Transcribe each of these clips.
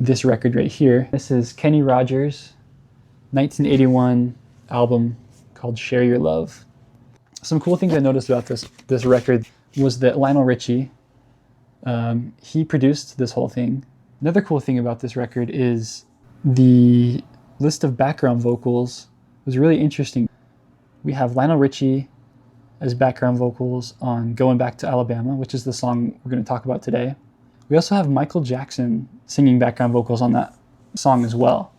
this record right here. This is Kenny Rogers' 1981 album called Share Your Love. Some cool things I noticed about this record was that Lionel Richie, he produced this whole thing. Another cool thing about this record is the list of background vocals was really interesting. We have Lionel Richie as background vocals on Goin Back to Alabama, which is the song we're going to talk about today. We also have Michael Jackson singing background vocals on that song as well.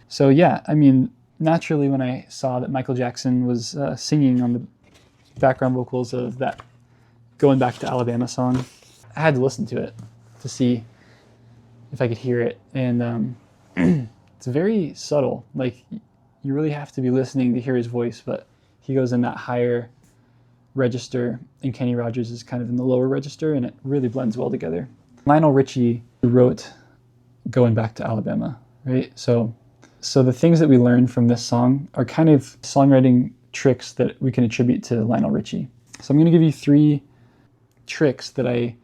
So yeah, I mean, naturally when I saw that Michael Jackson was singing on the background vocals of that Goin Back to Alabama song, I had to listen to it to see if I could hear it. And it's very subtle. Like, you really have to be listening to hear his voice, but he goes in that higher register and Kenny Rogers is kind of in the lower register, and it really blends well together. Lionel Richie wrote Goin Back to Alabama, right? So the things that we learn from this song are kind of songwriting tricks that we can attribute to Lionel Richie. So I'm going to give you 3 tricks that I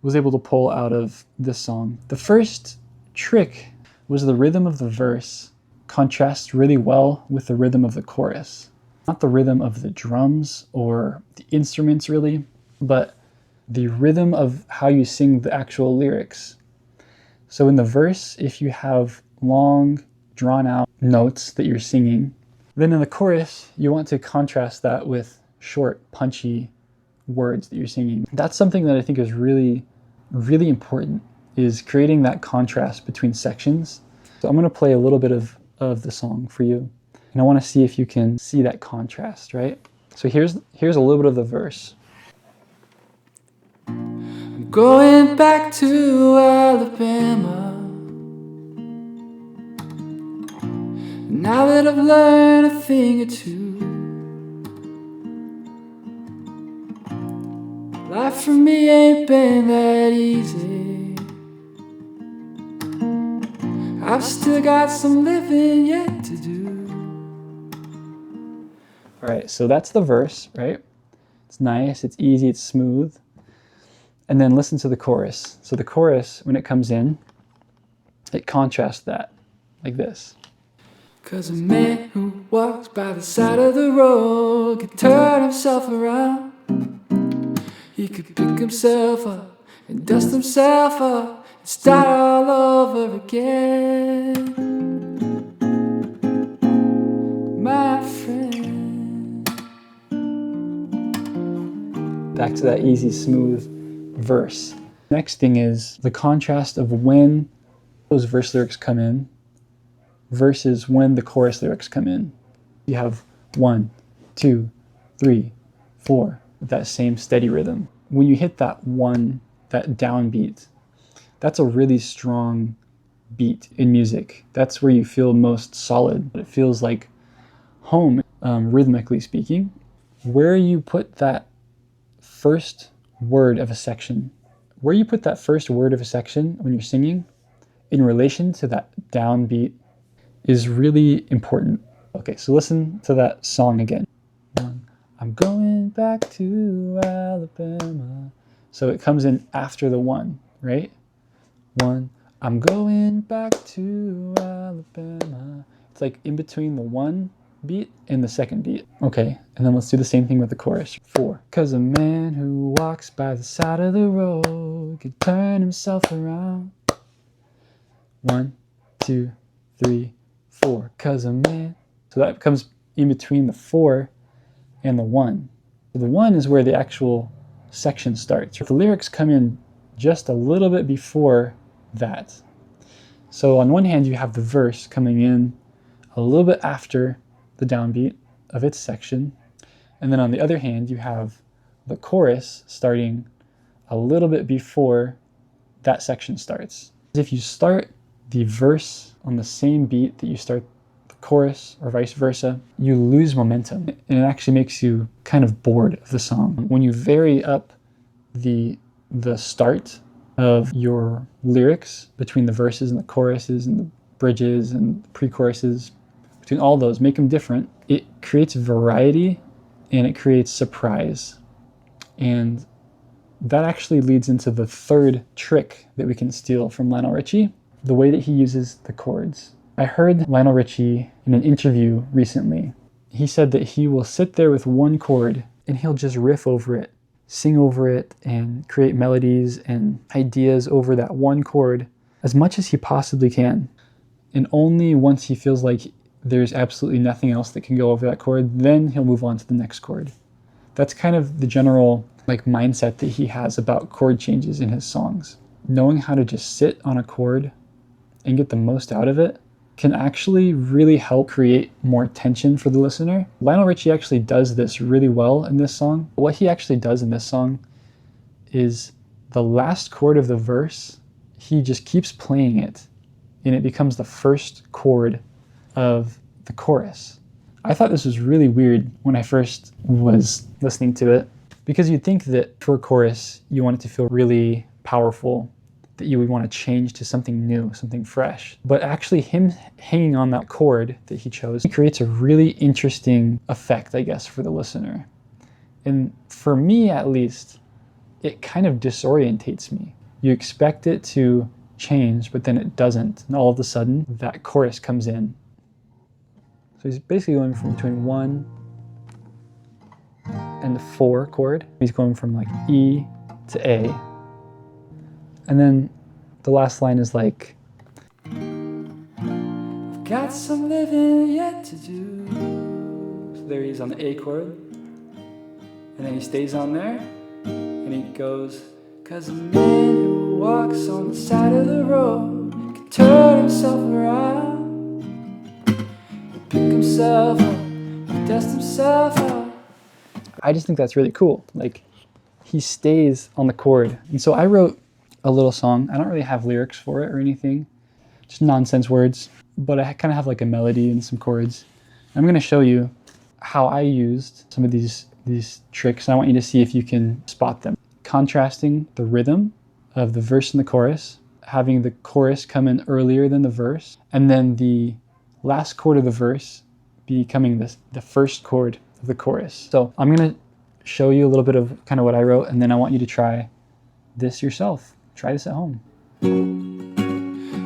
was able to pull out of this song. The first trick was the rhythm of the verse contrasts really well with the rhythm of the chorus. Not the rhythm of the drums or the instruments really, but the rhythm of how you sing the actual lyrics. So in the verse, if you have long, drawn-out notes that you're singing, then in the chorus, you want to contrast that with short, punchy words that you're singing. That's something that I think is really, really important, is creating that contrast between sections. So I'm going to play a little bit of the song for you, and I want to see if you can see that contrast, right? So here's a little bit of the verse. I'm going back to Alabama. Now that I've learned a thing or two, life for me ain't been that easy. I've still got some living yet to do. All right, so that's the verse, right? It's nice, it's easy, it's smooth. And then listen to the chorus. So the chorus, when it comes in, it contrasts that, like this. 'Cause a man who walks by the side of the road can turn himself around. He could pick himself up and dust himself up and start all over again. My friend. Back to that easy, smooth verse. Next thing is the contrast of when those verse lyrics come in versus when the chorus lyrics come in. You have 1, 2, 3, 4, with that same steady rhythm. When you hit that 1, that downbeat, that's a really strong beat in music. That's where you feel most solid. It feels like home, rhythmically speaking. Where you put that first word of a section, when you're singing in relation to that downbeat is really important. Okay, so listen to that song again. I'm going back to Alabama. So it comes in after the 1, right? 1, I'm going back to Alabama. It's like in between the 1 beat and the 2nd beat. Okay, and then let's do the same thing with the chorus. 4, 'cause a man who walks by the side of the road could turn himself around. 1, 2, 3, 4, 'cause a man. So that comes in between the 4 and the 1. So the 1 is where the actual section starts. The lyrics come in just a little bit before that. So on one hand, you have the verse coming in a little bit after the downbeat of its section. And then on the other hand, you have the chorus starting a little bit before that section starts. If you start the verse on the same beat that you start the chorus or vice versa, you lose momentum. And it actually makes you kind of bored of the song. When you vary up the start of your lyrics between the verses and the choruses and the bridges and the pre-choruses, between all those, make them different. It creates variety and it creates surprise. And that actually leads into the third trick that we can steal from Lionel Richie. the way that he uses the chords. I heard Lionel Richie in an interview recently. He said that he will sit there with one chord and he'll just riff over it, sing over it, and create melodies and ideas over that one chord as much as he possibly can. And only once he feels like there's absolutely nothing else that can go over that chord, then he'll move on to the next chord. That's kind of the general mindset that he has about chord changes in his songs. Knowing how to just sit on a chord and get the most out of it can actually really help create more tension for the listener. Lionel Richie actually does this really well in this song. What he actually does in this song is the last chord of the verse, he just keeps playing it, and it becomes the first chord of the chorus. I thought this was really weird when I first was listening to it, because you'd think that for a chorus, you want it to feel really powerful, that you would want to change to something new, something fresh. But actually him hanging on that chord that he chose, he creates a really interesting effect, I guess, for the listener. And for me, at least, it kind of disorientates me. You expect it to change, but then it doesn't. And all of a sudden, that chorus comes in. So he's basically going from between 1 and the 4 chord. He's going from E to A. And then the last line is I've got some living yet to do. So there he's on the A chord. And then he stays on there. And he goes, 'Cause a man who walks on the side of the road can turn himself around, pick himself up, dust himself up. I just think that's really cool. He stays on the chord. And so I wrote a little song. I don't really have lyrics for it or anything, just nonsense words, but I kind of have a melody and some chords. I'm going to show you how I used some of these tricks, and I want you to see if you can spot them. Contrasting the rhythm of the verse and the chorus, having the chorus come in earlier than the verse, and then the last chord of the verse becoming the first chord of the chorus. So I'm going to show you a little bit of kind of what I wrote, and then I want you to try this yourself. Try this at home.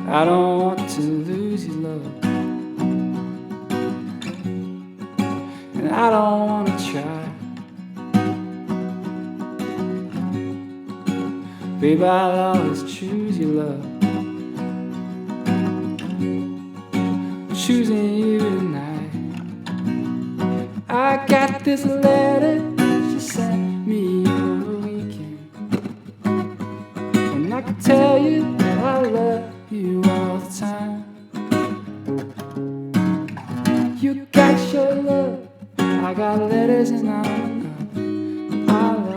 I don't want to lose your love, and I don't want to try. Babe, I'll always choose your love, choosing you tonight. I got this letter she sent me on the weekend, and I can tell you that I love you all the time. You got your love, I got letters and I love